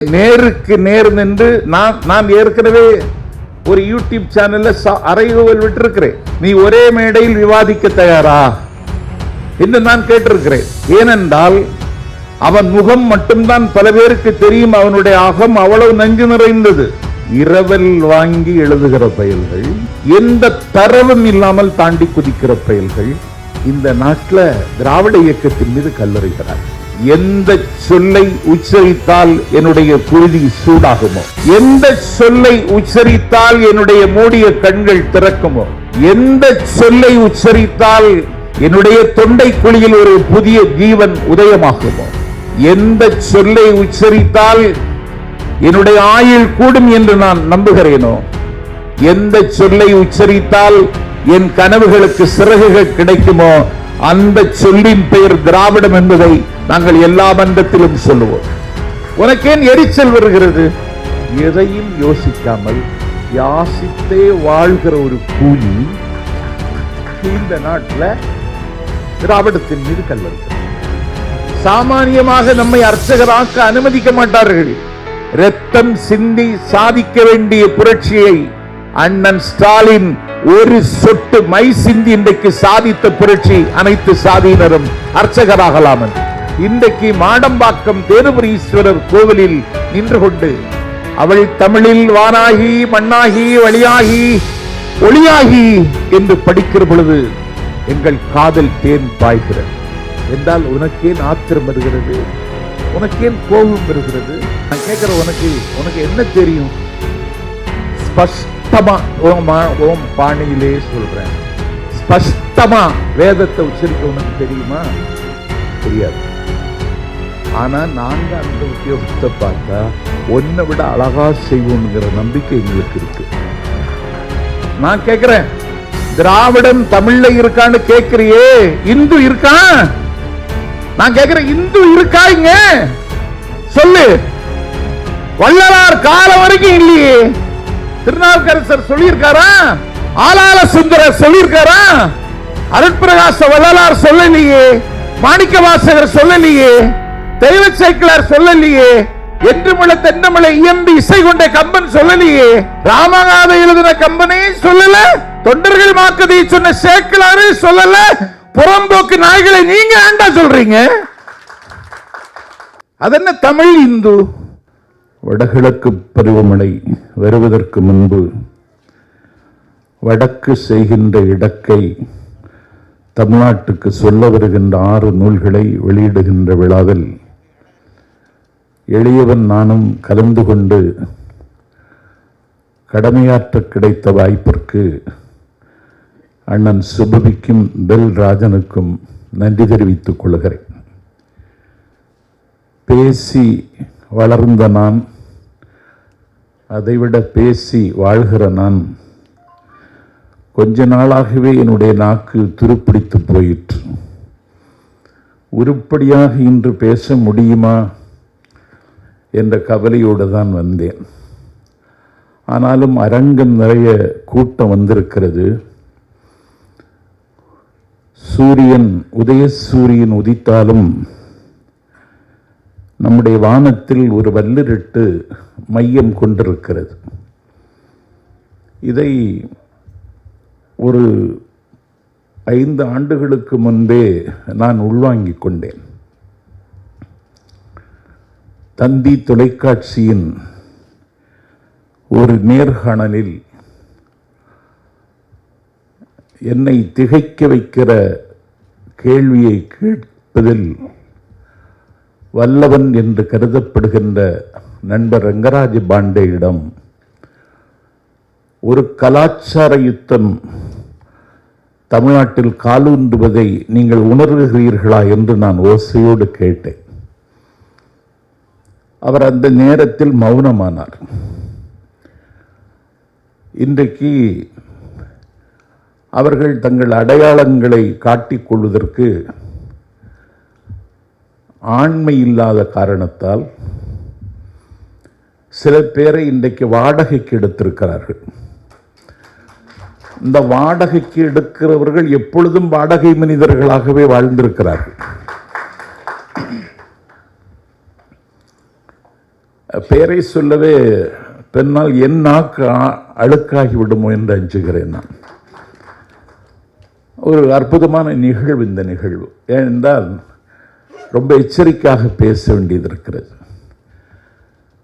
நேருக்கு நேர் நின்று நான் ஏற்கனவே ஒரு யூடியூப் சேனல்ல அறைகோவல் விட்டிருக்கிறேன். நீ ஒரே மேடையில் விவாதிக்க தயாரா என்று நான் கேட்டிருக்கிறேன். ஏனென்றால் அவன் முகம் மட்டும்தான் பல பேருக்கு தெரியும், அவனுடைய அகம் அவ்வளவு நஞ்சு நிறைந்தது. இரவல் வாங்கி எழுதுகிற பயல்கள், எந்த தரவும் இல்லாமல் தாண்டி குதிக்கிற பயல்கள் இந்த நாட்டில் திராவிட இயக்கத்தின் மீது கல்லறிகிறார். எந்த சொல்லை உச்சரித்தால் என்னுடைய குருதி சூடாகுமோ, எந்த சொல்லை உச்சரித்தால் என்னுடைய மூடிய கண்கள் திறக்குமோ, எந்த சொல்லை உச்சரித்தால் என்னுடைய தொண்டை குழியில் ஒரு புதிய ஜீவன் உதயமாகுமோ, எந்த சொல்லை உச்சரித்தால் என்னுடைய ஆயுள் கூடும் என்று நான் நம்புகிறேனோ, எந்த சொல்லை உச்சரித்தால் என் கனவுகளுக்கு சிறகுகள் கிடைக்குமோ, அந்த சொல்லின் பெயர் திராவிடம் என்பதை நாங்கள் எல்லா மன்றத்திலும் சொல்லுவோம். உனக்கேன் எரிச்சல் வருகிறது? எதையும் யோசிக்காமல் யாசித்தே வாழ்கிற ஒரு கூலி இந்த நாட்டில் திராவிடத்தின் மீது கல்வெடுக்கிறது. சாமானியமாக நம்மை அர்ச்சகராக்க அனுமதிக்க மாட்டார்கள். ரத்தம் சிந்தி சாதிக்க வேண்டிய புரட்சியை அண்ணன் ஸ்டாலின் ஒரு சொட்டு மை சிந்தி இன்றைக்கு சாதித்த புரட்சி அனைத்து சாதியினரும் அர்ச்சகராகலாம். இன்றைக்கு மாடம்பாக்கம் தேனுபுரீஸ்வரர் கோவிலில் நின்று கொண்டு அவள் தமிழில் வானாகி மண்ணாகி வழியாகி ஒளியாகி என்று படிக்கிற பொழுது எங்கள் காதல் தேன் பாய்கிறது என்றால் உனக்கேன் ஆத்திரம் வருகிறது? உனக்கேன் கோபம் வருகிறது? நான் கேட்கிற உனக்கு என்ன தெரியும்? ஸ்பஷ்டமா ஓம் பாணியிலே சொல்றேன், ஸ்பஷ்டமா வேதத்தை உச்சரிக்க உனக்கு தெரியுமா? தெரியாது. ஆனா நாங்க அந்த உத்தியோகத்தை பார்த்தா ஒன்னை விட அழகா செய்வோம்ங்கிற நம்பிக்கை எங்களுக்கு இருக்கு. நான் கேட்கிறேன், திராவிடம் தமிழ்ல இருக்கான்னு கேட்கிறியே, இந்து இருக்கா? நான் கேட்கிறேன், இந்து இருக்கா? இங்க சொல்லு. வள்ளலார் காலம் வரைக்கும் இல்லையே. திருநாவுக்கரசர் சொல்லியிருக்காரா? ஆளாள சுந்தரர் சொல்லியிருக்காரா? அருட்பிரகாச வள்ளலார் சொல்லலையே, மாணிக்க வாசகர் சொல்லலையே, தெய்வ சேக்கிழார் சொல்லலையே, என்றுமுள்ள தென்னமலை இயம்பி இசை கொண்ட கம்பன் சொல்லலையே, ராமகாதை எழுதின கம்பனே சொல்லல, தொண்டர்கள் மாக்கதை சொன்ன சேக்கிழாரே சொல்லல, புறம்போக்கு நாய்களை நீங்க ஏண்டா சொல்றீங்க? அதென்ன தமிழ் இந்து? வடகிழக்கு பருவமழை வருவதற்கு முன்பு வடக்கு செய்கின்ற இடக்கை தமிழ்நாட்டுக்கு சொல்ல வருகின்ற 6 நூல்களை வெளியிடுகின்ற விழாவில் எளியவன் நானும் கலந்து கொண்டு கடமையாற்ற கிடைத்த வாய்ப்பிற்கு அண்ணன் சுபவிக்கும் பெல் ராஜனுக்கும் நன்றி தெரிவித்துக் கொள்கிறேன். பேசி வளர்ந்த நான், அதைவிட பேசி வாழ்கிற நான், கொஞ்ச நாளாகவே என்னுடைய நாக்கு துருப்பிடித்து போயிற்று. உருப்படியாக இன்று பேச முடியுமா என்ற கவலையோடு தான் வந்தேன். ஆனாலும் அரங்கம் நிறைய கூட்டம் வந்திருக்கிறது. உதயசூரியன் உதித்தாலும் நம்முடைய வானத்தில் ஒரு வல்லிருட்டு மையம் கொண்டிருக்கிறது. இதை ஒரு 5 ஆண்டுகளுக்கு முன்பே நான் உள்வாங்கிக் கொண்டேன். தந்தி தொலைக்காட்சியின் ஒரு நேர்காணலில் என்னை திகைக்க வைக்கிற கேள்வியை கேட்பதில் வல்லவன் என்று கருதப்படுகின்ற நண்பர் ரங்கராஜ பாண்டேயிடம் ஒரு கலாச்சார யுத்தம் தமிழ்நாட்டில் காலூன்றுவதை நீங்கள் உணர்கிறீர்களா என்று நான் ஓசையோடு கேட்டேன். அவர் அந்த நேரத்தில் மௌனமானார். இன்றைக்கு அவர்கள் தங்கள் அடையாளங்களை காட்டிக் கொள்வதற்கு ஆண்மை இல்லாத காரணத்தால் சில பேரை இன்றைக்கு வாடகைக்கு எடுத்திருக்கிறார்கள். இந்த வாடகைக்கு எடுக்கிறவர்கள் எப்பொழுதும் வாடகை மனிதர்களாகவே வாழ்ந்திருக்கிறார்கள். பெயரை சொல்லவே பெண்ணால் என் நாக்கு அழுக்காகி விடுமோ என்று அஞ்சுகிறேன். நான் ஒரு அற்புதமான நிகழ்வு இந்த நிகழ்வு. ஏனென்றால் ரொம்ப எச்சரிக்கையாக பேச வேண்டியது இருக்கிறது.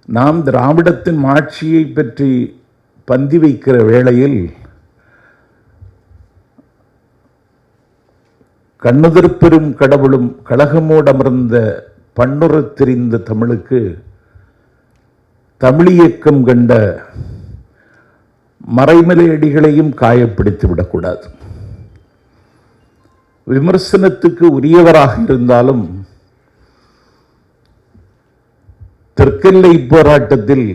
நாம் திராவிடத்தின் ஆட்சியை பற்றி பந்தி வைக்கிற வேளையில் கண்ணுதற்பெரும் கடவுளும் கழகமோடு அமர்ந்த பண்ணுறத் தெரிந்த தமிழுக்கு தமிழியக்கம் கண்ட மறைமலையடிகளையும் காயப்படுத்தி விடக்கூடாது. விமர்சனத்துக்கு உரியவராக இருந்தாலும் தெற்கெல்லை போராட்டத்தில்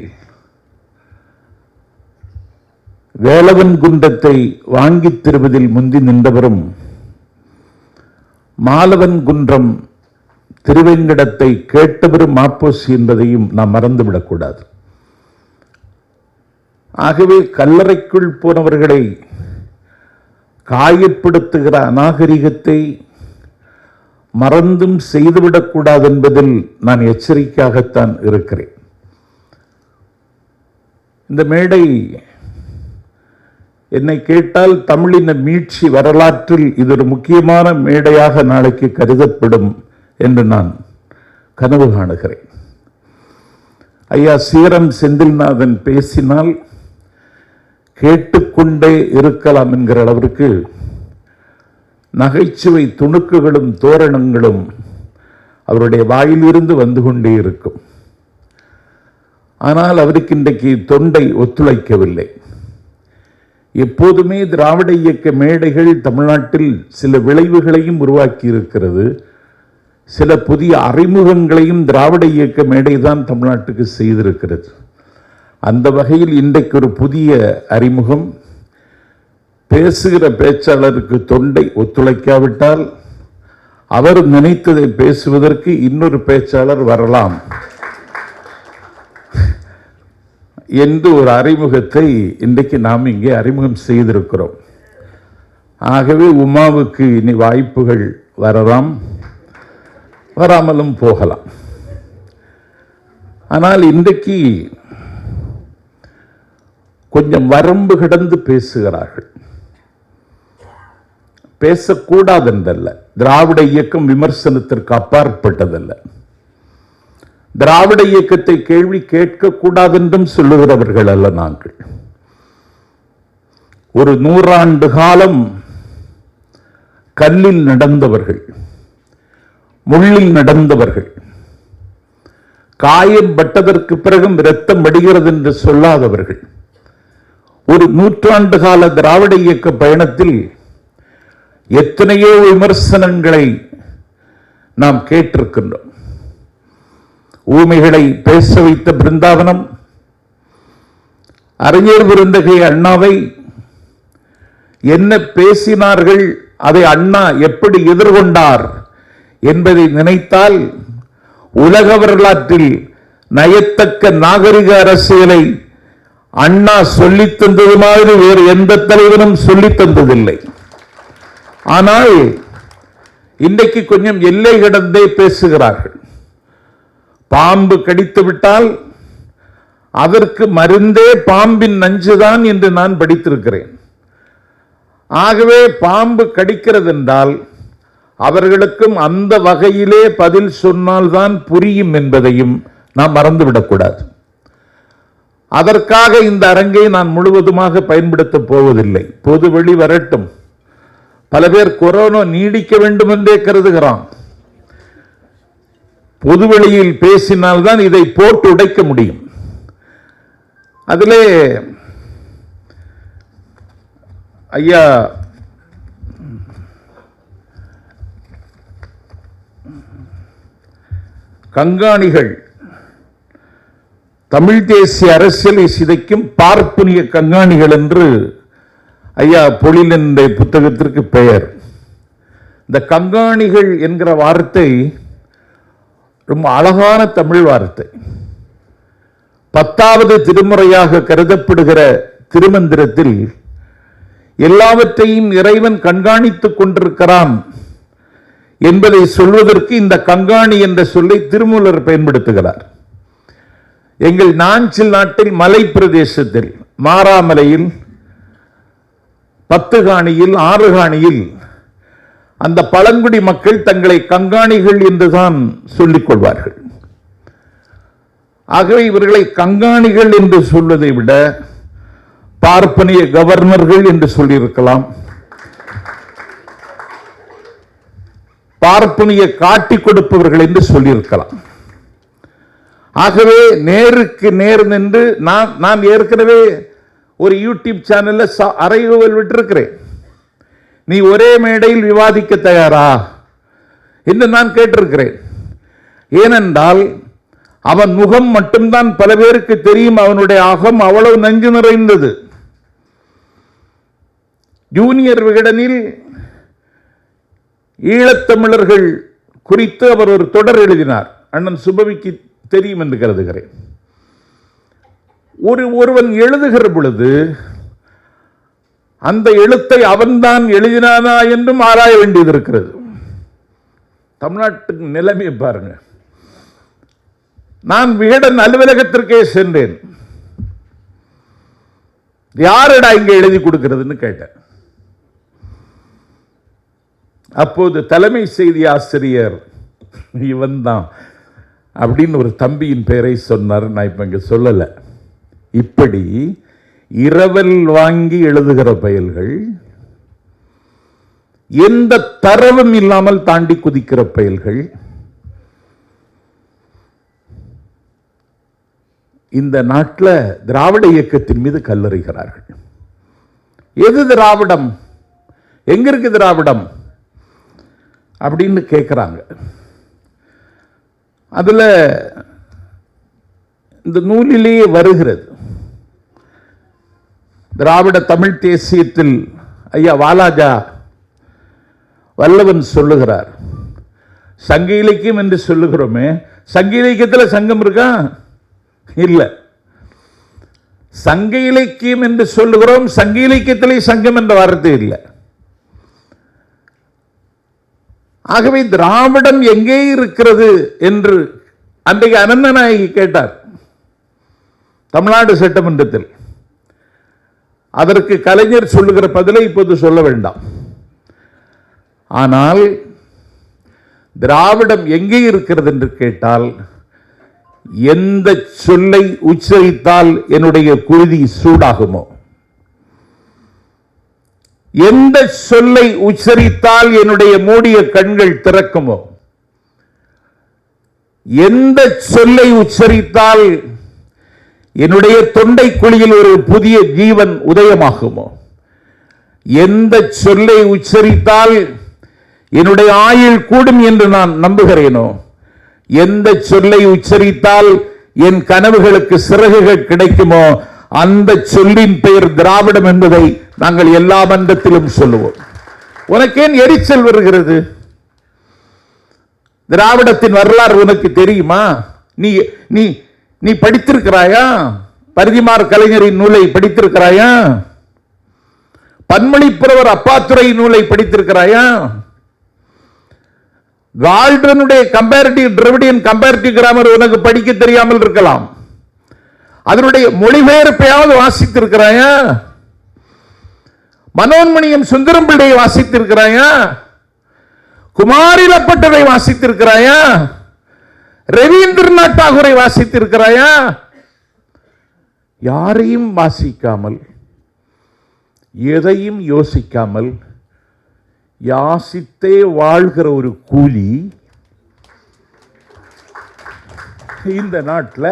வேலவன் குன்றத்தை வாங்கித் தருவதில் முந்தி நின்றவரும் மாலவன் குன்றம் திருவேங்கடத்தை கேட்டவரும் மாப்போசி என்பதையும் நாம் மறந்துவிடக்கூடாது. ஆகவே கல்லறைக்குள் போனவர்களை காயப்படுத்துகிற அநாகரிகத்தை மறந்தும் செய்துவிடக்கூடாது என்பதில் நான் எச்சரிக்கையாகத்தான் இருக்கிறேன். இந்த மேடை என்னை கேட்டால் தமிழின மீட்சி வரலாற்றில் இது ஒரு முக்கியமான மேடையாக நாளைக்கு கருதப்படும் என்று நான் கனவு காணுகிறேன். ஐயா சீரம் செந்தில்நாதன் பேசினால் கேட்டுக்கொண்டே இருக்கலாம் என்கிற அளவிற்கு நகைச்சுவை துணுக்குகளும் தோரணங்களும் அவருடைய வாயிலிருந்து வந்து கொண்டே இருக்கும். ஆனால் அவருக்கு இன்றைக்கு தொண்டை ஒத்துழைக்கவில்லை. எப்போதுமே திராவிட இயக்க மேடைகள் தமிழ்நாட்டில் சில விளைவுகளையும் உருவாக்கி இருக்கிறது. சில புதிய அறிமுகங்களையும் திராவிட இயக்க மேடை தான் தமிழ்நாட்டுக்கு செய்திருக்கிறது. அந்த வகையில் இன்றைக்கு ஒரு புதிய அறிமுகம். பேசுகிற பேச்சாளருக்கு தொண்டை ஒத்துழைக்காவிட்டால் அவர் நினைத்ததை பேசுவதற்கு இன்னொரு பேச்சாளர் வரலாம் என்று ஒரு அறிமுகத்தை இன்றைக்கு நாம் இங்கே அறிமுகம் செய்திருக்கிறோம். ஆகவே உமாவுக்கு இனி வாய்ப்புகள் வரலாம், வராமலும் போகலாம். ஆனால் இன்றைக்கு கொஞ்சம் வரம்பு கடந்து பேசுகிறார்கள். பேசக்கூடாதென்றல்ல, திராவிட இயக்கம் விமர்சனத்திற்கு அப்பாற்பட்டதல்ல. திராவிட இயக்கத்தை கேள்வி கேட்கக்கூடாதென்றும் சொல்லுகிறவர்கள் அல்ல நாங்கள். ஒரு 100 ஆண்டு காலம் கல்லில் நடந்தவர்கள், முள்ளில் நடந்தவர்கள், காயம் பட்டதற்கு பிறகும் இரத்தம் வடிகிறது என்று சொல்லாதவர்கள். ஒரு 100 ஆண்டு கால திராவிட இயக்க பயணத்தில் எத்தனையோ விமர்சனங்களை நாம் கேட்டிருக்கின்றோம். ஊமைகளை பேச வைத்த பிருந்தாவனம், அறிஞர் பெருந்தகை அண்ணாவை என்ன பேசினார்கள், அதை அண்ணா எப்படி எதிர்கொண்டார் என்பதை நினைத்தால் உலக வரலாற்றில் நயத்தக்க நாகரிக அரசியலை அண்ணா சொல்லித் தந்தது மாதிரி வேறு எந்த தலைவரும் சொல்லித் தந்ததில்லை. ஆனால் இன்றைக்கு கொஞ்சம் எல்லை கடந்தே பேசுகிறார்கள். பாம்பு கடித்து விட்டால் அதற்கு மருந்தே பாம்பின் நஞ்சுதான் என்று நான் படித்திருக்கிறேன். ஆகவே பாம்பு கடிக்கிறது என்றால் அவர்களுக்கும் அந்த வகையிலே பதில் சொன்னால்தான் புரியும் என்பதையும் நாம் மறந்துவிடக்கூடாது. அதற்காக இந்த அரங்கை நான் முழுவதுமாக பயன்படுத்தப் போவதில்லை. பொது வெளி வரட்டும். பல பேர் கொரோனா நீடிக்க வேண்டும் என்றே கருதுகிறான். பொதுவெளியில் பேசினால்தான் இதை போட்டு உடைக்க முடியும். அதிலே ஐயா கங்காணிகள் தமிழ் தேசிய அரசியலை சிதைக்கும் பார்ப்பனிய கங்காணிகள் என்று ஐயா பொழிலன் புத்தகத்திற்கு பெயர். இந்த கங்காணிகள் என்கிற வார்த்தை ரொம்ப அழகான தமிழ் வார்த்தை. 10வது திருமுறையாக கருதப்படுகிற திருமந்திரத்தில் எல்லாவற்றையும் இறைவன் கண்காணித்துக் கொண்டிருக்கிறான் என்பதை சொல்வதற்கு இந்த கங்காணி என்ற சொல்லை திருமூலர் பயன்படுத்துகிறார். எங்கள் நாஞ்சில் நாட்டில் மலை பிரதேசத்தில் மாராமலையில், பத்துகாணியில், ஆறுகாணியில் அந்த பழங்குடி மக்கள் தங்களை கங்காணிகள் என்றுதான் சொல்லிக் கொள்வார்கள். ஆகவே இவர்களை கங்காணிகள் என்று சொல்வதை விட பார்ப்பனிய கவர்னர்கள் என்று சொல்லியிருக்கலாம், பார்ப்பனிய காட்டி கொடுப்பவர்கள் என்று சொல்லியிருக்கலாம். ஆகவே நேருக்கு நேர் நின்று நான் ஏற்கனவே ஒரு யூடியூப் சேனல்ல அறைகூவல் விட்டிருக்கிறேன். நீ ஒரே மேடையில் விவாதிக்க தயாரா என்று நான் கேட்டிருக்கிறேன். ஏனென்றால் அவன் முகம் மட்டும்தான் பல பேருக்கு தெரியும், அவனுடைய அகம் அவ்வளவு நஞ்சு நிறைந்தது. ஜூனியர் விகடனில் ஈழத்தமிழர்கள் குறித்து அவர் ஒரு தொடர் எழுதினார். அண்ணன் சுபவிக்கு தெரியும் என்று கருதுகிறேன். ஒருவன் எழுதுகிற பொழுது அந்த எழுத்தை அவன்தான் எழுதினானா என்றும் ஆராய வேண்டியது இருக்கிறது. தமிழ்நாட்டுக்கு நிலைமையை பாருங்க. நான் விகடன் அலுவலகத்திற்கே சென்றேன். யாரடா இங்க எழுதி கொடுக்கிறதுன்னு கேட்டேன். அப்போது தலைமை செய்தி ஆசிரியர் இவன் தான் அப்படின்னு ஒரு தம்பியின் பெயரை சொன்னார். நான் இப்ப இங்க சொல்லல. இப்படி இரவல் வாங்கி எழுதுகிற பயல்கள், எந்த தரவும் இல்லாமல் தாண்டி குதிக்கிற பயல்கள், இந்த நாட்டில் திராவிட இயக்கத்தின் மீது கல்லறிகிறார்கள். எது திராவிடம், எங்க இருக்கு திராவிடம் அப்படின்னு கேட்கிறாங்க. அதுல இந்த நூலிலேயே வருகிறது. திராவிட தமிழ் தேசியத்தில் ஐயா வாலாஜா வல்லவன் சொல்லுகிறார், சங்க இலக்கியம் என்று சொல்லுகிறோமே, சங்க இலக்கியத்தில் சங்கம் இருக்கா? இல்ல. சங்க இலக்கியம் என்று சொல்லுகிறோம், சங்க இலக்கியத்திலே சங்கம் என்ற வார்த்தை இல்லை. ஆகவே திராவிடம் எங்கே இருக்கிறது என்று அன்றைக்கு அனந்தநாயகி கேட்டார் தமிழ்நாடு சட்டமன்றத்தில். அதற்கு கலைஞர் சொல்லுகிற பதிலை இப்போது சொல்ல வேண்டாம். ஆனால் திராவிடம் எங்கே இருக்கிறது என்று கேட்டால், எந்த சொல்லை உச்சரித்தால் என்னுடைய குருதி சூடாகுமோ, எந்த சொல்லை உச்சரித்தால் என்னுடைய மூடிய கண்கள் திறக்குமோ, எந்த சொல்லை உச்சரித்தால் என்னுடைய தொண்டை குழியில் ஒரு புதிய ஜீவன் உதயமாகுமோ, எந்த சொல்லை உச்சரித்தால் என்னுடைய ஆயுள் கூடும் என்று நான் நம்புகிறேனோ, எந்த சொல்லை உச்சரித்தால் என் கனவுகளுக்கு சிறகுகள் கிடைக்குமோ, அந்த சொல்லின் பெயர் திராவிடம் என்பதை நாங்கள் எல்லா மன்றத்திலும் சொல்லுவோம். உனக்கேன் எரிச்சல் வருகிறது? திராவிடத்தின் வரலாறு உனக்கு தெரியுமா? நீ நீ நீ படித்திருக்கிறாயா? பரிதிமார் கலைஞரின் நூலை படித்திருக்கிறாயா? பன்மொழிப்புலவர் அப்பாத்துரை நூலை படித்திருக்கிறாயா? கால்டனுடைய கம்பேரிட்டிவ் டிராவிடியன் கம்பேரிட்டிவ் கிராமர் உனக்கு படிக்க தெரியாமல் இருக்கலாம். அதனுடைய மொழிபெயர்ப்பையாவது வாசித்திருக்கிறாயா? மனோன்மணியம் சுந்தரம் பிள்ளையை வாசித்திருக்கிறாயா? குமாரிலப்பட்டதை வாசித்திருக்கிறாயா? ரவீந்திரநாத் தாகூரை வாசித்திருக்கிறாயா? யாரையும் வாசிக்காமல், எதையும் யோசிக்காமல் யாசித்தே வாழ்கிற ஒரு கூலி இந்த நாட்டில்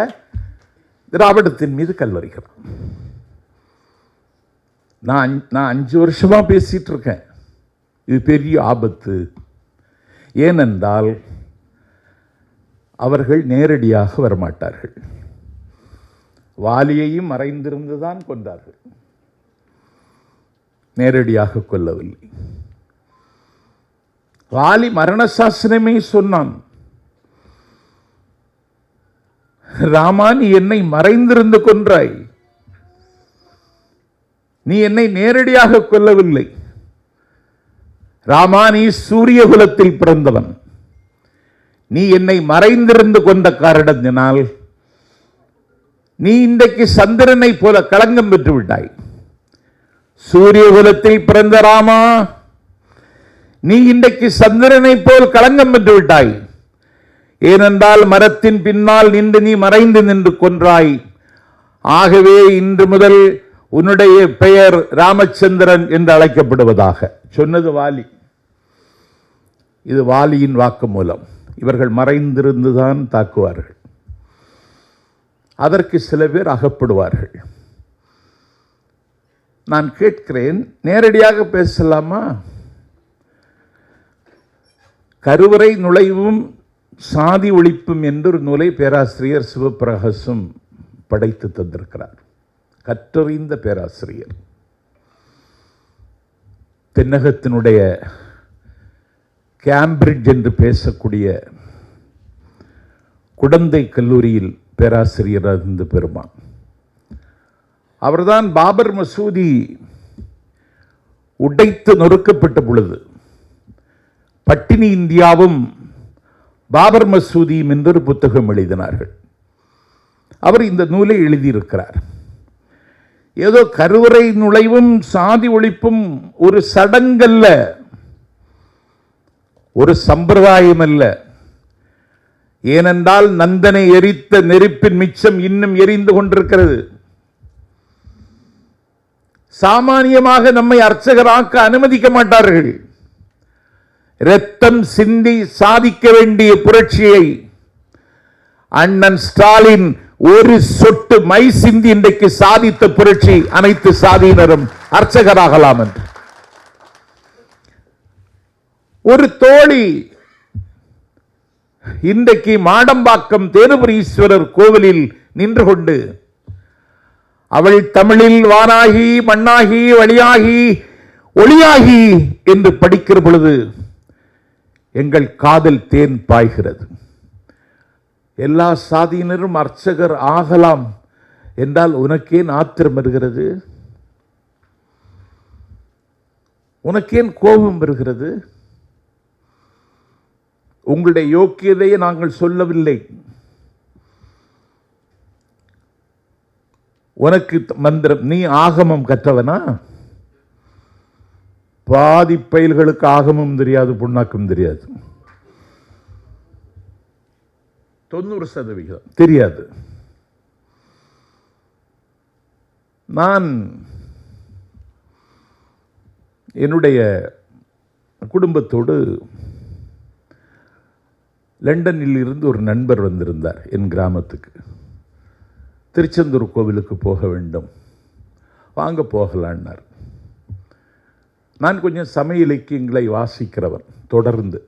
திராவிடத்தின் மீது கல்லறிகிறான். நான் 5 வருஷமா பேசிட்டு இருக்கேன். இது பெரிய ஆபத்து. ஏனென்றால் அவர்கள் நேரடியாக வரமாட்டார்கள். வாலியையும் மறைந்திருந்துதான் கொண்டார்கள், நேரடியாக கொல்லவில்லை. வாலி மரண சாசனமே சொன்னான், ராமா நீ என்னை மறைந்திருந்து கொன்றாய், நீ என்னை நேரடியாக கொல்லவில்லை. ராமா நீ சூரிய குலத்தில் பிறந்தவன், நீ என்னை மறைந்திருந்து கொண்ட காரணத்தினால் நீ இன்றைக்கு சந்திரனை போல களங்கம் பெற்று விட்டாய். சூரிய குலத்தில் பிறந்த ராமா, நீ இன்றைக்கு சந்திரனை போல் களங்கம் பெற்று விட்டாய். ஏனென்றால் மரத்தின் பின்னால் நின்று நீ மறைந்து நின்று கொன்றாய். ஆகவே இன்று முதல் உன்னுடைய பெயர் ராமச்சந்திரன் என்று அழைக்கப்படுவதாக சொன்னது வாலி. இது வாலியின் வாக்குமூலம். இவர்கள் மறைந்திருந்துதான் தாக்குவார்கள். அதற்கு சில பேர் அகப்படுவார்கள். நான் கேட்கிறேன், நேரடியாக பேசலாமா? கருவறை நுழைவும் சாதி ஒழிப்பும் என்று ஒரு நூலை பேராசிரியர் சிவபிரகாசம் படைத்து தந்திருக்கிறார். கற்றறிந்த பேராசிரியர். தென்னகத்தினுடைய கேம்பிரிட்ஜ் என்று பேசக்கூடிய குடந்தை கல்லூரியில் பேராசிரியராக இருந்த பெருமான். அவர்தான் பாபர் மசூதி உடைத்து நொறுக்கப்பட்ட பொழுது பட்டினி இந்தியாவும் பாபர் மசூதியும் என்றொரு புத்தகம் எழுதினார்கள். அவர் இந்த நூலை எழுதியிருக்கிறார். ஏதோ கருவறை நுழைவும் சாதி ஒழிப்பும் ஒரு சடங்கல்ல, ஒரு சம்பிரதாயம் அல்ல. ஏனென்றால் நந்தனை எரித்த நெருப்பின் மிச்சம் இன்னும் எரிந்து கொண்டிருக்கிறது. சாமானியமாக நம்மை அர்ச்சகராக்க அனுமதிக்க மாட்டார்கள். இரத்தம் சிந்தி சாதிக்க வேண்டிய புரட்சியை அண்ணன் ஸ்டாலின் ஒரு சொட்டு மை சிந்தி இன்றைக்கு சாதித்த புரட்சி அனைத்து சாதியினரும் அர்ச்சகராகலாம் என்று. ஒரு தோழி இன்றைக்கு மாடம்பாக்கம் தேனுபுரீஸ்வரர் கோவிலில் நின்று கொண்டு அவள் தமிழில் வானாகி மண்ணாகி வழியாகி ஒளியாகி என்று படிக்கிற பொழுது எங்கள் காதல் தேன் பாய்கிறது. எல்லா சாதியினரும் அர்ச்சகர் ஆகலாம் என்றால் உனக்கேன் ஆத்திரம் வருகிறது? உனக்கேன் கோபம் வருகிறது? உங்களுடைய யோக்கியதையை நாங்கள் சொல்லவில்லை. உனக்கு மந்திரம், நீ ஆகமம் கற்றவனா? பாதி பயில்களுக்கு ஆகமும் தெரியாது, புண்ணாக்கும் தெரியாது. 90% தெரியாது. நான் என்னுடைய குடும்பத்தோடு லண்டனில் இருந்து ஒரு நண்பர் வந்திருந்தார் என் கிராமத்துக்கு. திருச்செந்தூர் கோவிலுக்கு போக வேண்டும், வாங்க போகலான்னார். நான் கொஞ்சம் சமய இலக்கியங்களை வாசிக்கிறவன். தொடர்ந்து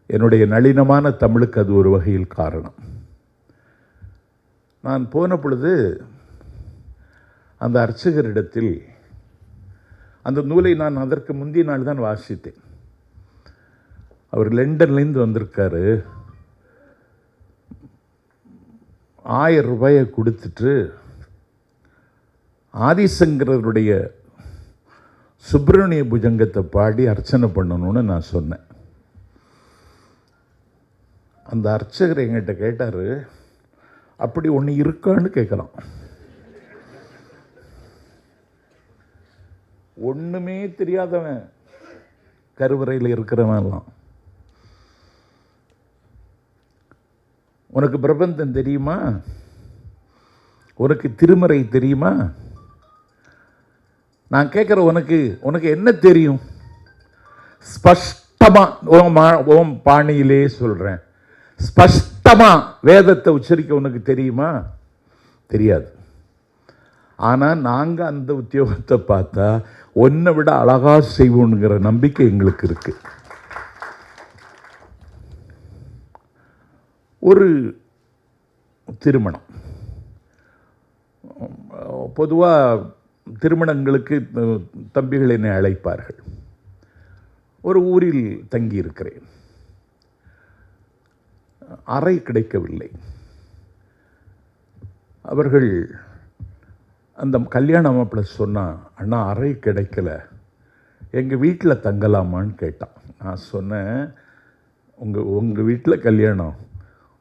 என்னுடைய நளினமான தமிழுக்கு அது ஒரு வகையில் காரணம். நான் போன பொழுது அந்த அர்ச்சகரிடத்தில் அந்த நூலை நான் அதற்கு முந்தைய நாள் தான் வாசித்தேன். அவர் லண்டன்லேருந்து வந்திருக்காரு. 1000 ரூபாயை கொடுத்துட்டு ஆதிசங்கரருடைய சுப்பிரமணிய புஜங்கத்தை பாடி அர்ச்சனை பண்ணணும்னு நான் சொன்னேன். அந்த அர்ச்சகர் எங்கிட்ட கேட்டார், அப்படி ஒன்று இருக்கான்னு கேட்கலாம். ஒன்றுமே தெரியாதவன் கருவறையில் இருக்கிறவன்லாம். உனக்கு பிரபந்தம் தெரியுமா? உனக்கு திருமறை தெரியுமா? நான் கேட்குற உனக்கு என்ன தெரியும்? ஸ்பஷ்டமா ஓம் பாணியிலே சொல்கிறேன், ஸ்பஷ்டமா வேதத்தை உச்சரிக்க உனக்கு தெரியுமா? தெரியாது. ஆனால் நாங்கள் அந்த உத்தியோகத்தை பார்த்தா ஒன்றை விட அழகா செய்வோங்கிற நம்பிக்கை எங்களுக்கு இருக்கு. ஒரு திருமணம், பொதுவாக திருமணங்களுக்கு தம்பிகள் என்னை அழைப்பார்கள். ஒரு ஊரில் தங்கியிருக்கிறேன். அறை கிடைக்கவில்லை. அவர்கள் அந்த கல்யாண மாப்பிள்ளை சொன்னான், அண்ணா அறை கிடைக்கல, எங்கள் வீட்டில் தங்கலாமான்னு கேட்டான். நான் சொன்னேன், உங்கள் வீட்டில் கல்யாணம்,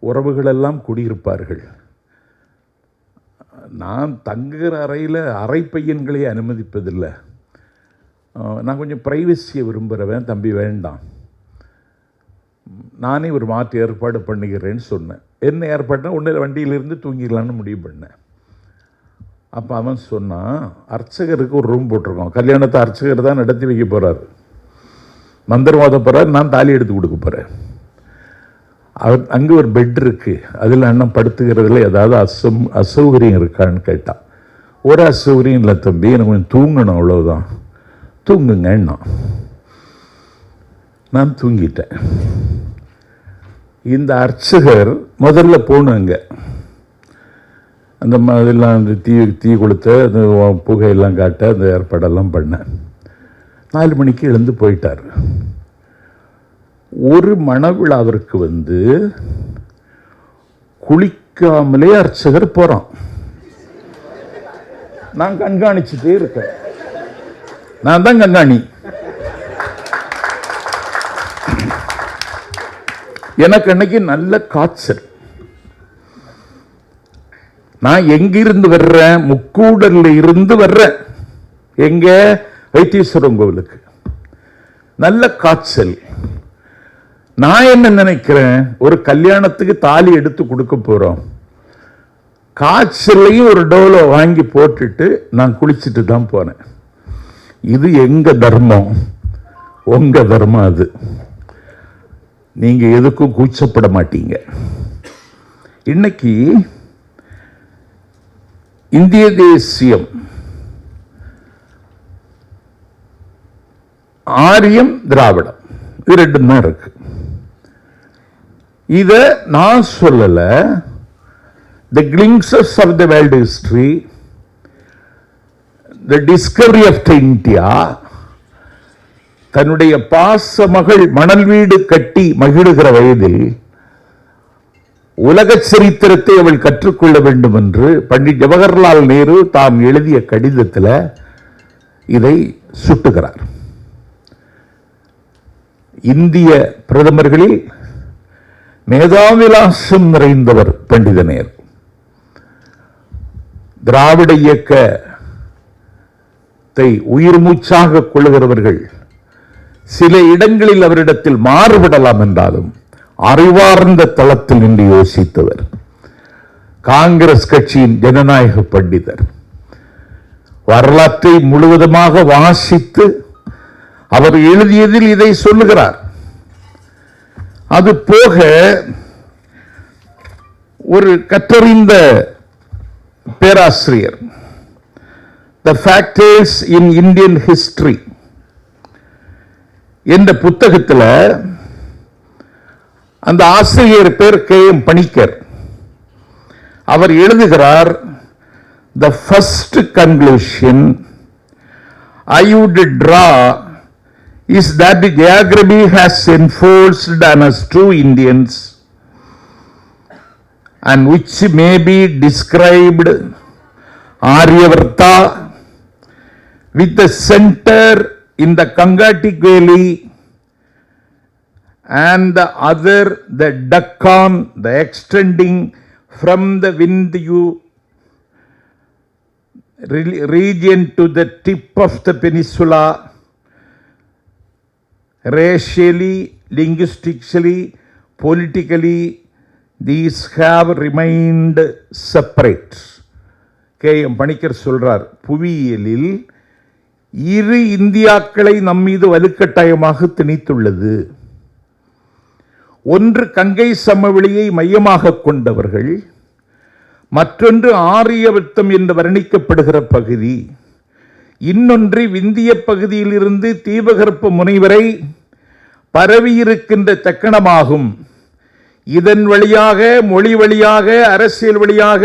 உறவுகளெல்லாம் குடியிருப்பார்கள், நான் தங்குகிற அறையில் அறை பையன்களே அனுமதிப்பதில்லை. நான் கொஞ்சம் ப்ரைவசியை விரும்புகிறவன். தம்பி வேண்டாம், நானே ஒரு மாற்று ஏற்பாடு பண்ணிக்கிறேன்னு சொன்னேன். என்ன ஏற்பாடுனா ஒன்றில் வண்டியிலிருந்து தூங்கிடலான்னு முடிவு பண்ணேன். அப்போ அவன் சொன்னான், அர்ச்சகருக்கு ஒரு ரூம் போட்டிருக்கோம், கல்யாணத்தை அர்ச்சகர் தான் நடத்தி வைக்க போகிறார், மந்திரவாத போகிறார், நான் தாலி எடுத்து கொடுக்க போகிறேன். அவர் அங்கே ஒரு பெட் இருக்குது, அதில் அண்ணன் படுத்துக்கிறதுல ஏதாவது அசௌகரியம் இருக்கான்னு கேட்டான். ஒரு அசௌகரியம் இல்லை தம்பி, எனக்கு கொஞ்சம் தூங்கணும், அவ்வளோதான், தூங்குங்கன்னா. நான் தூங்கிட்டேன். இந்த அர்ச்சகர் முதல்ல போனாங்க, அந்த மாதிரிலாம் அந்த தீ கொளுத்த அந்த புகையெல்லாம் காட்ட அந்த ஏற்பாடெல்லாம் பண்ணேன். 4 மணிக்கு எழுந்து போயிட்டார். ஒரு மணவிழாவிற்கு வந்து குளிக்காமலே அர்ச்சகர் போறான். நான் கண்காணிச்சுட்டே இருக்கேன். நான் தான் கண்காணி. எனக்கு அன்னைக்கு நல்ல காய்ச்சல். நான் எங்கிருந்து வர்றேன்? முக்கூடல்ல இருந்து வர்றேன். எங்க? வைத்தீஸ்வரன் கோவிலுக்கு. நல்ல காய்ச்சல். நான் என்ன நினைக்கிறேன், ஒரு கல்யாணத்துக்கு தாலி எடுத்து கொடுக்க போறோம், காய்ச்சலையும் ஒரு டோலோ வாங்கி போட்டுட்டு நான் குளிச்சுட்டு தான் போனேன். இது எங்க தர்மம், உங்க தர்மம். அது நீங்க எதுக்கும் கூச்சப்பட மாட்டீங்க. இன்னைக்கு இந்திய தேசியம், ஆரியம், திராவிடம், இது ரெண்டும் தான் இருக்கு. இத நான் சொல்லல. The glimpses of the world history, the discovery of India, தன்னுடைய பாச மகள் மணல் வீடு கட்டி மகிழுகிற வயதில் உலக சரித்திரத்தை அவள் கற்றுக்கொள்ள வேண்டும் என்று பண்டிட் ஜவஹர்லால் நேரு தாம் எழுதிய கடிதத்தில் இதை சுட்டுகிறார். இந்திய பிரதமர்களில் மேதாவிலாசம் நிறைந்தவர் பண்டித நேரு. திராவிட இயக்கத்தை உயிர் மூச்சாக கொள்ளுகிறவர்கள் சில இடங்களில் அவரிடத்தில் மாறுபடலாம் என்றாலும் அறிவார்ந்த தளத்தில் நின்று யோசித்தவர். காங்கிரஸ் கட்சியின் ஜனநாயக பண்டிதர். வரலாற்றை முழுவதுமாக வாசித்து அவர் எழுதியதில் இதை சொல்லுகிறார். அது போக ஒரு கற்றறிந்த பேராசிரியர், The Factors in Indian History என்ற புத்தகத்தில் அந்த ஆசிரியர் பேர் K.M. பணிக்கர். அவர் எழுதுகிறார், The first conclusion I would draw is that the geography has enforced on us true Indians, and which may be described Aryavarta with the center in the Gangatic Valley and the other the Deccan, the extending from the Vindhya region to the tip of the peninsula. Racially, linguistically, politically, these have remained separate. K.M. Panicker சொல்றார், புவியியலில் இரு இந்தியாக்களை நம்மீது வலுக்கட்டாயமாக திணித்துள்ளது. ஒன்று கங்கை சமவெளியை மையமாக கொண்டவர்கள், மற்றொன்று ஆரியவர்த்தம் என்று வர்ணிக்கப்படுகிற பகுதி, இன்னொன்று விந்திய பகுதியில் இருந்து தீபகற்ப முனைவரை பரவியிருக்கின்ற தக்கணமாகும். இதன் வழியாக, மொழி வழியாக, அரசியல் வழியாக,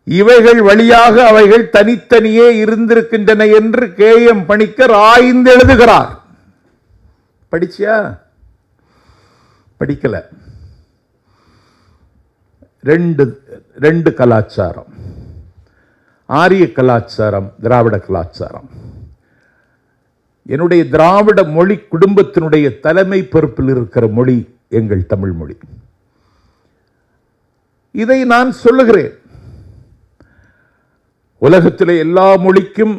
இவைகள் வழியாக அவைகள் தனித்தனியே இருந்திருக்கின்றன என்று K.M. பணிக்கர் ஆய்ந்து எழுதுகிறார். படிச்சியா? படிக்கல. ரெண்டு கலாச்சாரம், ஆரிய கலாச்சாரம், திராவிட கலாச்சாரம். என்னுடைய திராவிட மொழி குடும்பத்தினுடைய தலைமை பொறுப்பில் இருக்கிற மொழி எங்கள் தமிழ் மொழி. இதை நான் சொல்லுகிறேன். உலகத்தில் எல்லா மொழிக்கும்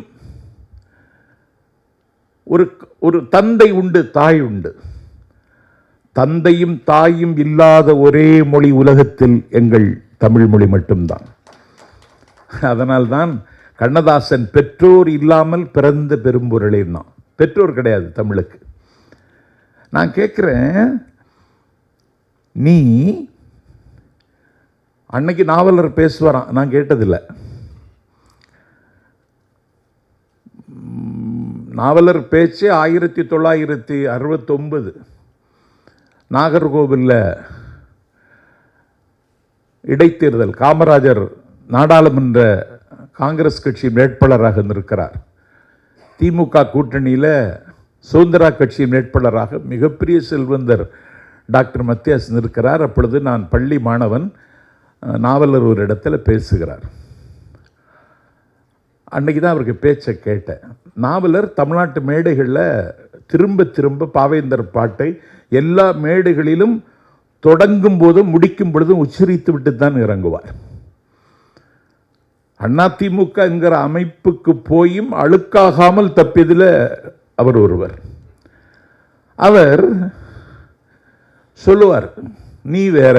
ஒரு தந்தை உண்டு, தாய் உண்டு. தந்தையும் தாயும் இல்லாத ஒரே மொழி உலகத்தில் எங்கள் தமிழ் மொழி மட்டும்தான். அதனால்தான் கண்ணதாசன் பெற்றோர் இல்லாமல் பிறந்த பெரும்பொருளேன்னா, பெற்றோர் கிடையாது தமிழுக்கு. நான் கேட்கிறேன், நீ அன்னைக்கு நாவலர் பேசுவாரான், நான் கேட்டதில்லை. நாவலர் பேச்சு 1969 நாகர்கோவிலில் இடைத்தேர்தல். காமராஜர் நாடாளுமன்ற காங்கிரஸ் கட்சி வேட்பாளராக இருக்கிறார். திமுக கூட்டணியில் சுதந்திரா கட்சி வேட்பாளராக மிகப்பெரிய செல்வந்தர் டாக்டர் மத்தியாஸ் இருக்கிறார். அப்பொழுது நான் பள்ளி மாணவன். நாவலர் ஒரு இடத்துல பேசுகிறார். அன்னைக்கு தான் அவருக்கு பேச்சை கேட்டேன். நாவலர் தமிழ்நாட்டு மேடைகளில் திரும்ப திரும்ப பாவேந்தர் பாட்டை எல்லா மேடைகளிலும் தொடங்கும் போதும் முடிக்கும் பொழுதும் உச்சரித்து விட்டு தான் இறங்குவார். அதிமுக என்கிற அமைப்புக்கு போயும் அழுக்காகாமல் தப்பியதில் அவர் ஒருவர். அவர் சொல்லுவார், நீ வேற.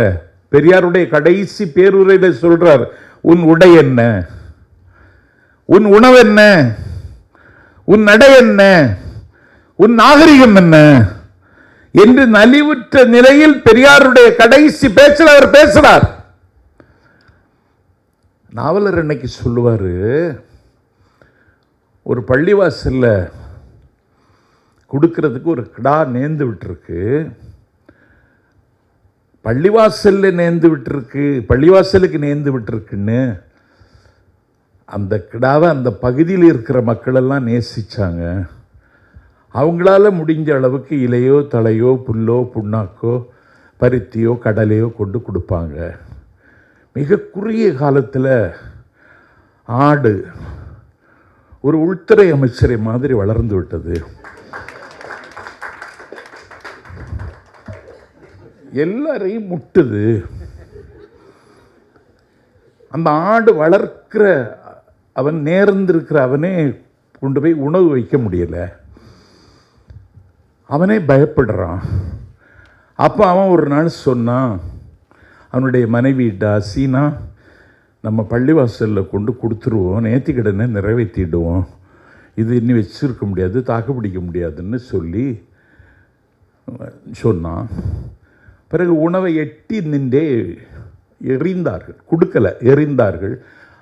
பெரியாருடைய கடைசி பேருரையில சொல்றார், உன் உடை என்ன, உன் உணவு என்ன, உன் நடை என்ன, உன் நாகரிகம் என்ன என்று நலிவுற்ற நிலையில் பெரியாருடைய கடைசி பேச்சில் அவர் பேசுறார். நாவலர் அன்னைக்கு சொல்லுவார், ஒரு பள்ளிவாசல்ல கொடுக்கறதுக்கு ஒரு கிடா நேர்ந்து விட்டுருக்கு. பள்ளிவாசல்ல நேர்ந்து விட்டுருக்கு, பள்ளிவாசலுக்கு நேர்ந்து விட்டுருக்குன்னு அந்த கிடாவை அந்த பகுதியில் இருக்கிற மக்கள் எல்லாம் நேசிச்சாங்க. அவங்களால முடிஞ்ச அளவுக்கு இலையோ தலையோ புல்லோ புண்ணாக்கோ பருத்தியோ கடலையோ கொண்டு கொடுப்பாங்க. மிக குறுகிய காலத்தில் ஆடு ஒரு உள்துறை அமைச்சரை மாதிரி வளர்ந்து விட்டது. எல்லாரையும் முட்டுது. அந்த ஆடு வளர்க்கிற அவன் நேர்ந்திருக்கிற அவனே கொண்டு போய் உணவு வைக்க முடியல. அவனே பயப்படுறான். அப்போ அவன் ஒரு நாள் சொன்னான், அவனுடைய மனைவிட்டா, சீனா நம்ம பள்ளிவாசலில் கொண்டு கொடுத்துருவோம், நேர்த்திக்கடனை நிறைவேற்றிடுவோம், இது இன்னும் வச்சிருக்க முடியாது, தாக்கு பிடிக்க முடியாதுன்னு சொல்லி சொன்னான். பிறகு உணவை எட்டி நின்றே எறிந்தார்கள், கொடுக்கலை, எறிந்தார்கள்.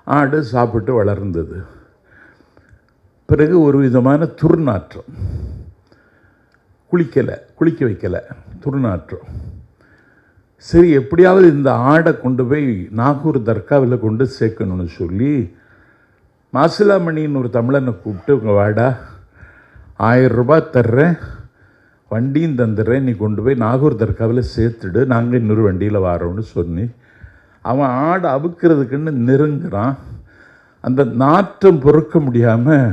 ஆடு சாப்பிட்டு வளர்ந்தது. பிறகு ஒரு விதமான துர்நாற்றம், குளிக்க வைக்கலை, துர்நாற்றம். சரி, எப்படியாவது இந்த ஆடை கொண்டு போய் நாகூர் தர்காவில் கொண்டு சேர்க்கணும்னு சொல்லி மாசிலாமணின்னு ஒரு தமிழனை கூப்பிட்டு, உங்கள் வாடா 1000 ரூபாய் தர்றேன், வண்டியும் தந்துடுறேன், நீ கொண்டு போய் நாகூர் தர்காவில் சேர்த்துடு, நாங்கள் இன்னொரு வண்டியில் வரோன்னு சொல்லி அவன் ஆடை அவுக்கிறதுக்குன்னு நெருங்குறான். அந்த நாற்றம் பொறுக்க முடியாமல்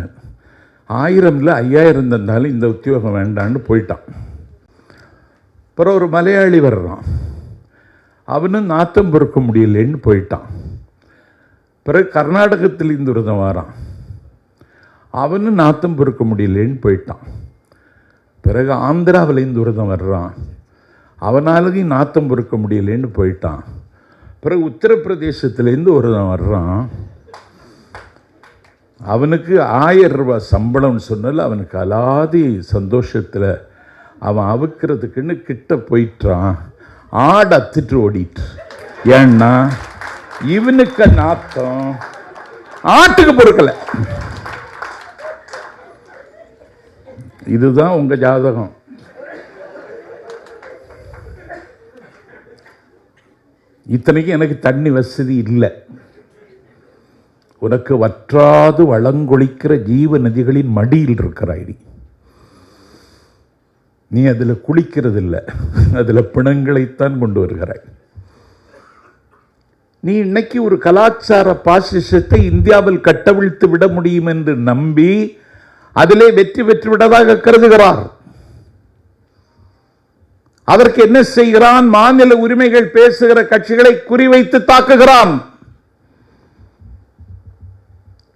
1000 இல்லை 5000 தந்தாலும் இந்த உத்தியோகம் வேண்டான்னு போயிட்டான். அப்புறம் ஒரு மலையாளி வர்றான், அவனும் நாற்றம் பொறுக்க முடியலன்னு போயிட்டான். பிறகு கர்நாடகத்திலேருந்து ஒருத்தன் வரான், அவனும் நாற்றம் பொறுக்க முடியலன்னு போயிட்டான். பிறகு ஆந்திராவிலேருந்து ஒருத்தன் வர்றான், அவனாலையும் நாற்றம் பொறுக்க முடியலன்னு போயிட்டான். பிறகு உத்தரப்பிரதேசத்திலேருந்து ஒருத்தன் வர்றான், அவனுக்கு 1000 ரூபாய் சம்பளம்னு சொன்னால அவனுக்கு அலாதி சந்தோஷத்தில் அவன் அவுக்கிறதுக்குன்னு கிட்ட போயிட்டான். ஆடு அத்துட்டு ஓடிட்டு. ஏன்னா இவனுக்கு நாத்தம் ஆட்டுக்கு பொறுக்கலை. இதுதான் உங்க ஜாதகம். இத்தனைக்கு எனக்கு தண்ணி வசதி இல்லை. உனக்கு வற்றாது வளங்கொழிக்கிற ஜீவ நதிகளின் மடியில் இருக்கிறாய். நீ அதில் குளிக்கிறது இல்லை, அதில் பிணங்களைத்தான் கொண்டு வருகிறாய். நீ இன்னைக்கு ஒரு கலாச்சார பாசிசத்தை இந்தியாவில் கட்டவிழ்த்து விட முடியும் என்று நம்பி அதிலே வெற்றி பெற்று விட்டதாக கருதுகிறார். அதற்கு என்ன செய்கிறான்? மாநில உரிமைகள் பேசுகிற கட்சிகளை குறிவைத்து தாக்குகிறான்.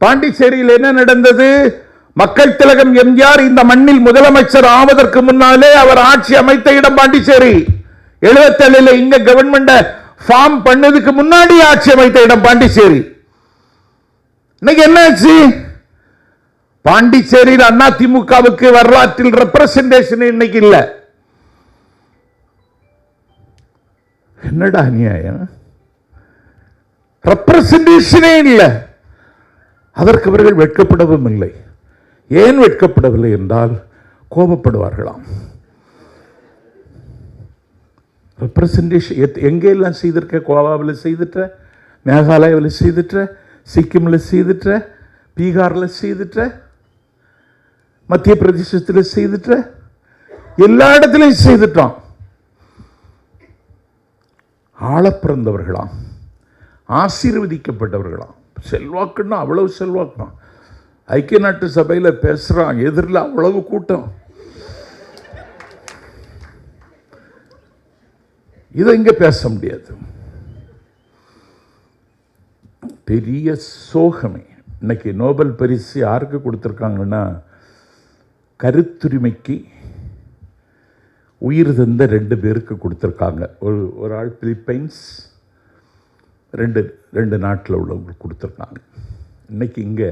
பாண்டிச்சேரியில் என்ன நடந்தது? மக்கள் திலகம் எம்ஜிஆர் இந்த மண்ணில் முதலமைச்சர் ஆவதற்கு முன்னாலே அவர் ஆட்சி அமைத்த இடம் பாண்டிச்சேரி. 77 இங்க கவர்மெண்ட் ஃபார்ம் பண்ணதுக்கு முன்னாடி ஆட்சி அமைத்த இடம் பாண்டிச்சேரி. இன்னைக்கு என்னாச்சு? பாண்டிச்சேரியில் அதிமுகவுக்கு வரலாற்றில் ரெப்ரசன்டேஷன் இன்னைக்கு இல்ல. என்னடா நியாயம்? ரெப்ரசன்டேஷனே இல்லை. அதற்கு அவர்கள் வெட்கப்படவும் இல்லை. ஏன் வெட்கப்படவில்லை என்றால் கோபப்படுவார்களாம். ரெப்ரசன்டேஷன் எங்கெல்லாம் செய்திருக்க? கோவாவில் செய்துட்ட, மேகாலயாவில் செய்துட்ட, சிக்கிமில் செய்துட்ட, பீகாரில் செய்துட்ட, மத்திய பிரதேசத்தில் செய்துட்ட, எல்லா இடத்திலையும் செய்துட்டோம். ஆள பிறந்தவர்களாம், ஆசீர்வதிக்கப்பட்டவர்களாம். செல்வாக்குன்னா அவ்வளவு செல்வாக்குதான். ஐக்கிய நாட்டு சபையில் பேசுறான், எதிரில் அவ்வளவு கூட்டம். இதை இங்க பேச முடியாது. பெரிய சோகமே. இன்னைக்கு நோபல் பரிசு யாருக்கு கொடுத்திருக்காங்கன்னா, கருத்துரிமைக்கு உயிர் தந்த 2 பேருக்கு கொடுத்திருக்காங்க. ஒரு ஆள் பிலிப்பைன்ஸ், ரெண்டு நாட்டில் உள்ளவங்களுக்கு கொடுத்திருக்காங்க. இன்னைக்கு இங்க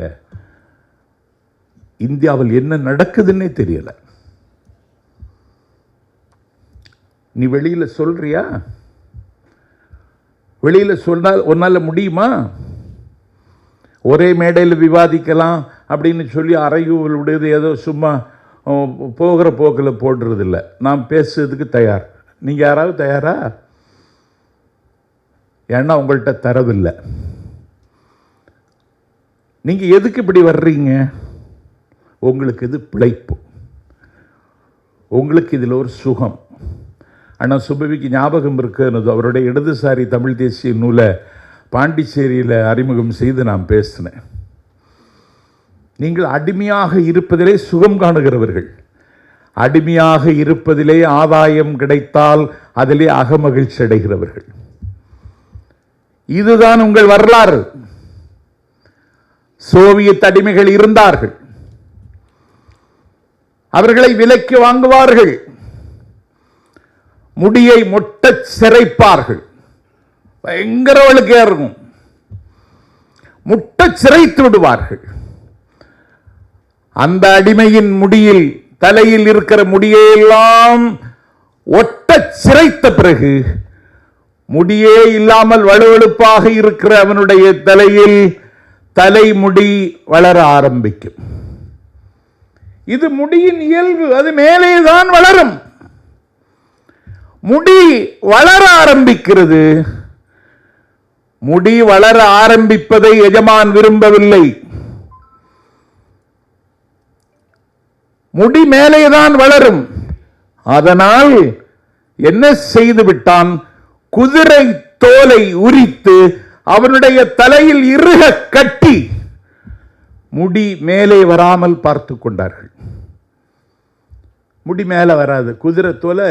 இந்தியாவில் என்ன நடக்குதுன்னே தெரியல. நீ வெளியில சொல்றியா? வெளியில சொன்னால் உன்னால முடியுமா? ஒரே மேடையில் விவாதிக்கலாம் அப்படின்னு சொல்லி அறையூவல் விடுறது ஏதோ சும்மா போகிற போக்கில் போடுறது இல்லை. நான் பேசுறதுக்கு தயார். நீங்க யாராவது தயாரா? ஏன்னா உங்கள்கிட்ட தரவில்லை. நீங்க எதுக்கு இப்படி வர்றீங்க? உங்களுக்கு இது பிழைப்பு, உங்களுக்கு இதில் ஒரு சுகம். ஆனால் சுபவிக்கு ஞாபகம் இருக்கிறது, அவருடைய இடதுசாரி தமிழ் தேசிய நூலை பாண்டிச்சேரியில் அறிமுகம் செய்து நான் பேசினேன். நீங்கள் அடிமையாக இருப்பதிலே சுகம் காணுகிறவர்கள், அடிமையாக இருப்பதிலே ஆதாயம் கிடைத்தால் அதிலே அகமகிழ்ச்சி அடைகிறவர்கள். இதுதான் உங்கள் வரலாறு. சோவியத் அடிமைகள் இருந்தார்கள், அவர்களை விலைக்கு வாங்குவார்கள், முடியை மொட்ட சிரைப்பார்கள், பயங்கரவளுக்கு இருக்கும், முட்ட சிரைத்து விடுவார்கள். அந்த அடிமையின் முடியில், தலையில் இருக்கிற முடியெல்லாம் ஒட்ட சிரைத்த பிறகு முடியே இல்லாமல் வலுவழுப்பாக இருக்கிற அவனுடைய தலையில் தலைமுடி வளர ஆரம்பிக்கும். இது முடியின் இயல்பு. அது மேலேதான் வளரும். முடி வளர ஆரம்பிக்கிறது. முடி வளர ஆரம்பிப்பதை எஜமான் விரும்பவில்லை. முடி மேலேதான் வளரும். அதனால் என்ன செய்து விட்டான்? குதிரை தோலை உரித்து அவனுடைய தலையில் இறுக கட்டி முடி மேலே வராமல் பார்த்து கொண்டார்கள். முடி மேலே வராது, குதிரை தோலை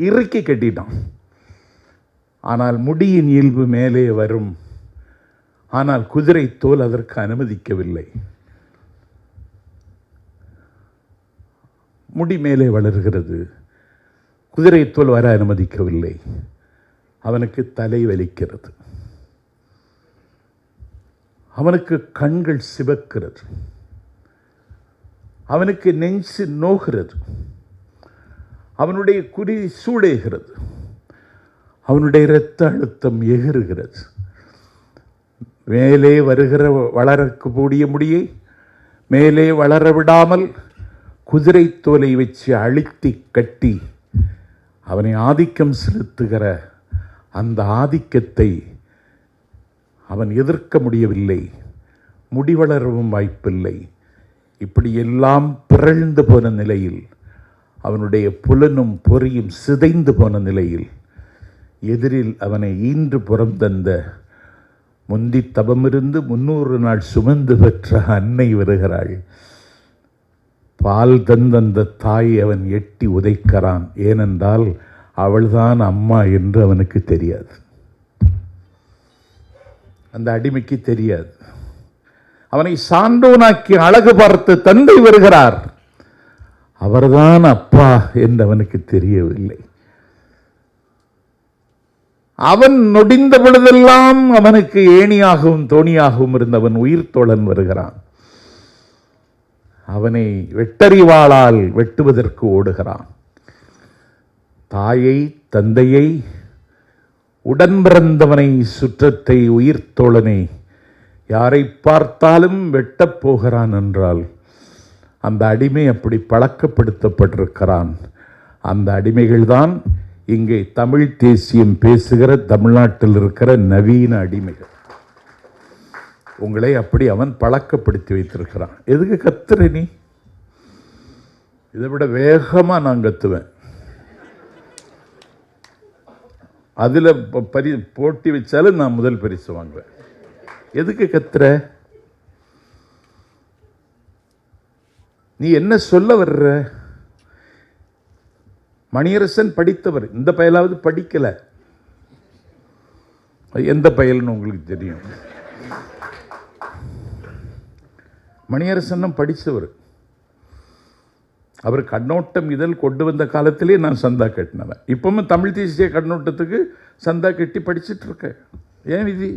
இறுக்கி கட்டிட்டான். ஆனால் முடியின் இயல்பு மேலே வரும். ஆனால் குதிரை தோல் அதற்கு அனுமதிக்கவில்லை. முடி மேலே வளர்கிறது, குதிரை தோல் வர அனுமதிக்கவில்லை. அவனுக்கு தலை வலிக்கிறது, அவனுக்கு கண்கள் சிவக்கிறது, அவனுக்கு நெஞ்சு நோகிறது, அவனுடைய குறி சூடேகிறது, அவனுடைய இரத்த அழுத்தம் எகிறுகிறது. மேலே வருகிற வளரக்கூடிய முடியை மேலே வளர விடாமல் குதிரை தோலை வச்சு அழுத்தி கட்டி அவனை ஆதிக்கம் செலுத்துகிற அந்த ஆதிக்கத்தை அவன் எதிர்க்க முடியவில்லை. முடி வளரவும் வாய்ப்பில்லை. இப்படி எல்லாம் பிறழ்ந்து போன நிலையில், அவனுடைய புலனும் பொறியும் சிதைந்து போன நிலையில், எதிரில் அவனை ஈன்று புறம் தந்த, முந்தி தவமிருந்து 300 நாள் சுமந்து பெற்ற அன்னை வருகிறாள். பால் தந்த தாய் அவன் எட்டி உதைக்கிறான். ஏனென்றால் அவள்தான் அம்மா என்று அவனுக்கு தெரியாது. அந்த அடிமைக்கு தெரியாது. அவனை சான்றோனாக்கி அழகு பார்த்து தந்தை வருகிறார். அவர்தான் அப்பா என்று அவனுக்கு தெரியவில்லை. அவன் நொடிந்த பொழுதெல்லாம் அவனுக்கு ஏணியாகவும் தோணியாகவும் இருந்தவன் உயிர் தோழன் வருகிறான். அவனை வெட்டறிவாளால் வெட்டுவதற்கு ஓடுகிறான். தாயை, தந்தையை, உடன் பிறந்தவனை, சுற்றத்தை, உயிர் தோழனை யாரை பார்த்தாலும் வெட்டப் போகிறான் என்றால் அந்த அடிமை அப்படி பழக்கப்படுத்தப்பட்டிருக்கிறான். அந்த அடிமைகள்தான் இங்கே தமிழ் தேசியம் பேசுகிற தமிழ்நாட்டில் இருக்கிற நவீன அடிமைகள். உங்களை அப்படி அவன் பழக்கப்படுத்தி வைத்திருக்கிறான். எதுக்கு கத்துற நீ? இதை விட வேகமா நான் கத்துவேன். அதுல போட்டி வச்சாலும் நான் முதல் பரிசு வாங்குவேன். எதுக்கு கத்துற? நீ என்ன சொல்ல வர்ற? மணியரசன் படித்தவர், இந்த பயலாவது படிக்கல. எந்த பயல்னு உங்களுக்கு தெரியும். மணியரசன் படித்தவர். அவர் கண்ணோட்டம் இதழ் கொண்டு வந்த காலத்திலே நான் சந்தா கட்டினவன். இப்பவும் தமிழ் தேசிய கண்ணோட்டத்துக்கு சந்தா கட்டி படிச்சுட்டு இருக்கேன். ஏன் விதி?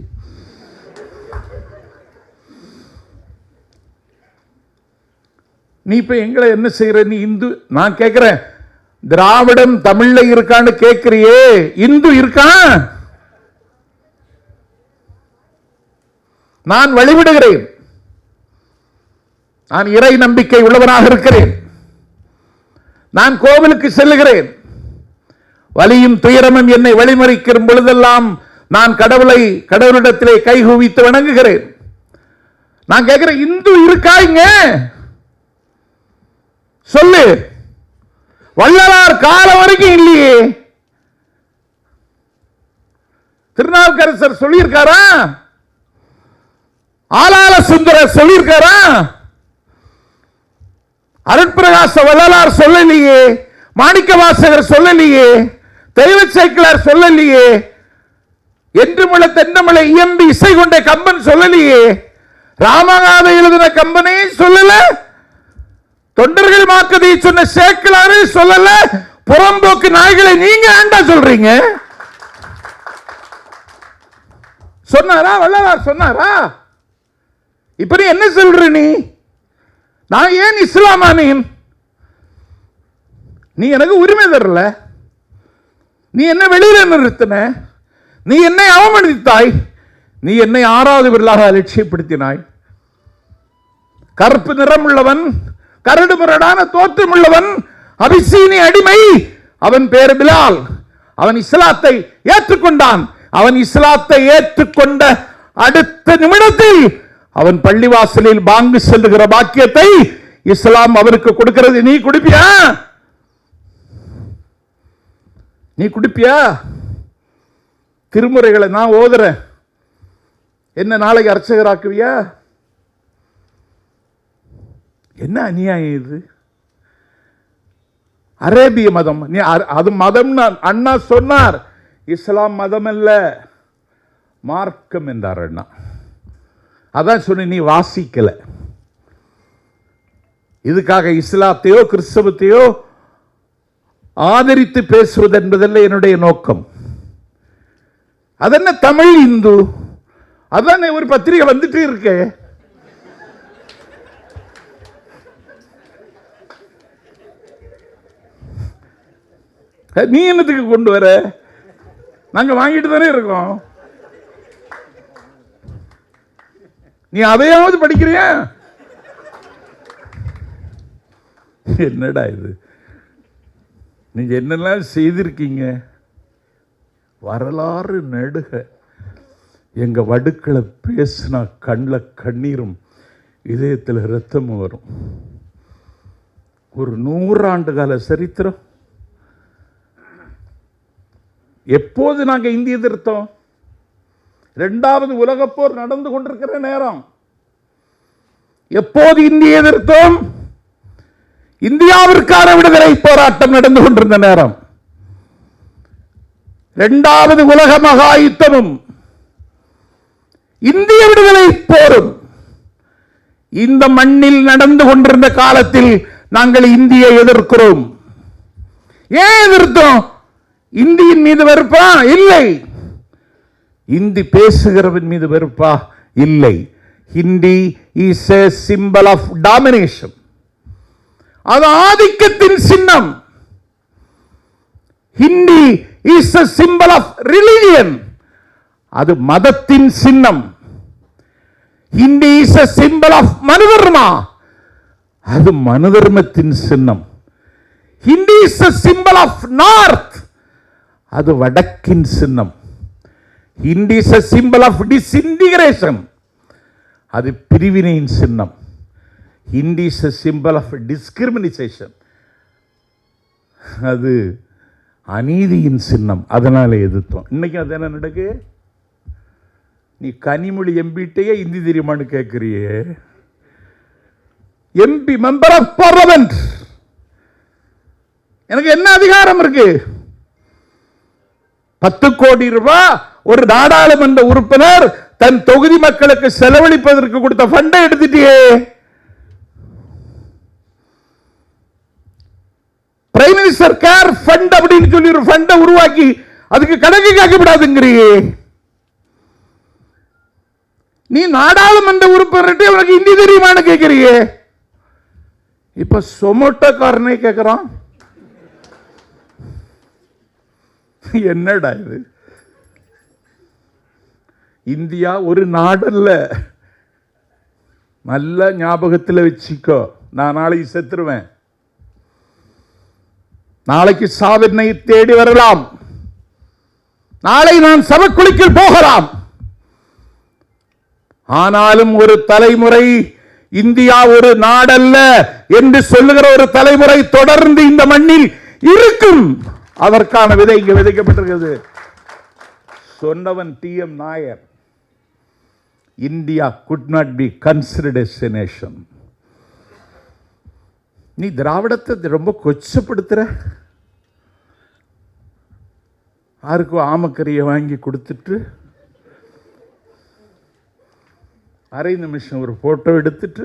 நீ இப்ப எங்களை என்ன செய்யற? நீ இந்து, நான் கேட்கிறேன், திராவிடம் தமிழ்ல இருக்கான்னு கேட்கிறியே, இந்து இருக்கான்? நான் வழிவிடுகிறேன். நான் இறை நம்பிக்கை உள்ளவனாக இருக்கிறேன். நான் கோவிலுக்கு செல்லுகிறேன். வலியும் துயரமும் என்னை வழிமறிக்கிற பொழுதெல்லாம் நான் கடவுளிடத்திலே கைகுவித்து வணங்குகிறேன். நான் கேட்கிறேன், இந்து இருக்கா இங்க? சொல்லு. வள்ளலார் காலம் வரைக்கும் இல்லையே. திருநாவுக்கரசர் சொல்லியிருக்காரா? ஆளாள சுந்தரர் சொல்லியிருக்காரா? அருட்பிரகாச வள்ளலார் சொல்லலையே, மாணிக்க வாசகர் சொல்லலையே, தெய்வ சேக்கிழார் சொல்லலையே, என்றுமுள்ள தென்னமலை இயம்பி இசை கொண்ட கம்பன் சொல்லலையே, ராமகாதை எழுதின கம்பனே சொல்லல, தொண்டர்கள் மாக்கதை சொன்ன சேக்கிழாரே சொல்லல, புறம்போக்கு நாய்களை நீங்க ஏண்டா சொல்றீங்க? சொன்னாரா? வள்ளலார் சொன்னாரா? இப்ப நீ என்ன சொல்ற? நான் ஏன் இஸ்லாமானேன்? நீ எனக்கு உரிமை தரல. நீ என்ன வெளியில நிறுத்தின? நீ என்னை அவமதித்தாய். நீ என்னை ஆறாவது விரலாக அலட்சியப்படுத்தினாய். கருப்பு நிறம் உள்ளவன், கரடு முரடான தோற்றம் உள்ளவன், அபிசீனி அடிமை. அவன் பேர் பிலால். அவன் இஸ்லாத்தை ஏற்றுக்கொண்டான். அவன் இஸ்லாத்தை ஏற்றுக்கொண்ட அடுத்த நிமிடத்தில் அவன் பள்ளிவாசலில் பாங்கு செல்லுகிற பாக்கியத்தை இஸ்லாம் அவருக்கு கொடுக்கிறது. நீ குடிப்பியா? நீ குடிப்பியா? திருமுறைகளை நான் ஓதுறேன், என்ன நாளைக்கு அர்ச்சகராக்குவியா? என்ன அநியாயம் இது? அரேபிய மதம், அது மதம் அண்ணா சொன்னார். இஸ்லாம் மதம் அல்ல, மார்க்கம் என்றார் அண்ணா. அதான் சொன்ன, நீ வாசிக்கல. இதுக்காக இஸ்லாத்தையோ கிறிஸ்தவத்தையோ ஆதரித்து பேசுவது என்பதல்ல என்னுடைய நோக்கம். அதென்ன தமிழ் இந்து? அதான் ஒரு பத்திரிகை வந்துட்டு இருக்கு. நீ என்னத்துக்கு கொண்டு வர? நாங்க வாங்கிட்டு தானே இருக்கோம். நீ அதையாவது படிக்கிறியா? என்னடா இது? நீங்க என்னெல்லாம் செய்திருக்கீங்க? வரலாறு நடுக எங்க வடுக்களை பேசினா கண்ணில் கண்ணீரும் இதயத்தில் ரத்தமும் வரும். ஒரு 100 ஆண்டு கால சரித்திரம். எப்போது நாங்க இந்திய எதிர்த்தோம்? 2வது உலகப்போர் நடந்து கொண்டிருக்கிற நேரம். எப்போது இந்திய எதிர்த்தோம்? இந்தியாவிற்கான விடுதலை போராட்டம் நடந்து கொண்டிருந்த நேரம். 2வது உலக மகா யுத்தமும் இந்திய விடுதலை போரும் இந்த மண்ணில் நடந்து கொண்டிருந்த காலத்தில் நாங்கள் இந்தியை எதிர்க்கிறோம். ஏன் எதிர்த்தோம்? இந்தியின் மீது வெறுப்பா? இல்லை. இந்தி பேசுகிறவன் மீது வெறுப்பா? இல்லை. Hindi is a symbol of domination. அது ஆதிக்கத்தின் சின்னம். Hindi is a symbol of religion. அது மதத்தின் சின்னம். Hindi is a symbol of மனுதர்மா. அது மனுதர்மத்தின் சின்னம். Hindi is a symbol of north. அது வடக்கின் சின்னம். Hindi is a symbol of disintegration. அது பிரிவினையின் சின்னம். Hindi is a symbol of discrimination. அது அநீதியின் சின்னம். அதனால எதிர்த்தோம். இன்னைக்கு அது என்ன நடக்கு? நீ கனிமொழி எம்பிட்டையே இந்தி தெரியுமான்னு கேட்கிறியே. எம்பி, மெம்பர் ஆஃப் பார்லிமெண்ட், எனக்கு என்ன அதிகாரம் இருக்கு? 10 கோடி ரூபாய் ஒரு நாடாளுமன்ற உறுப்பினர் தன் தொகுதி மக்களுக்கு செலவழிப்பதற்கு கொடுத்த ஃபண்டை எடுத்துட்டியே. பிரைம் மினிஸ்டர் கேர் ஃபண்ட் அப்படின்னு சொல்லி ஒரு ஃபண்டை உருவாக்கி அதுக்கு கணக்கு கேட்கப்படாதுங்கிறியே. நீ நாடாளுமன்ற உறுப்பினர் உனக்கு இந்தி தெரியுமான்னு கேட்கிறியே. இப்ப சொமோட்டோக்காரனே கேட்கிறான். என்னடா இது? இந்தியா ஒரு நாடல்ல. நல்ல ஞாபகத்தில் வச்சுக்கோ. நான் நாளைக்கு செத்துருவேன். நாளைக்கு சாவினை தேடி வரலாம். நாளை நான் சவக்குழிக்கில் போகலாம். ஆனாலும் ஒரு தலைமுறை இந்தியா ஒரு நாடல்ல என்று சொல்லுகிற ஒரு தலைமுறை தொடர்ந்து இந்த மண்ணில் இருக்கும். அதற்கான விதை இங்கு விதைக்கப்பட்டிருக்கிறது. சொன்னவன் TM Nair. India could not be considered as a nation. நீ திராவிடத்தை ரொம்ப கொச்சப்படுத்துற. யாருக்கும் ஆமக்கரியை வாங்கி கொடுத்துட்டு அரை நிமிஷம் ஒரு போட்டோ எடுத்துட்டு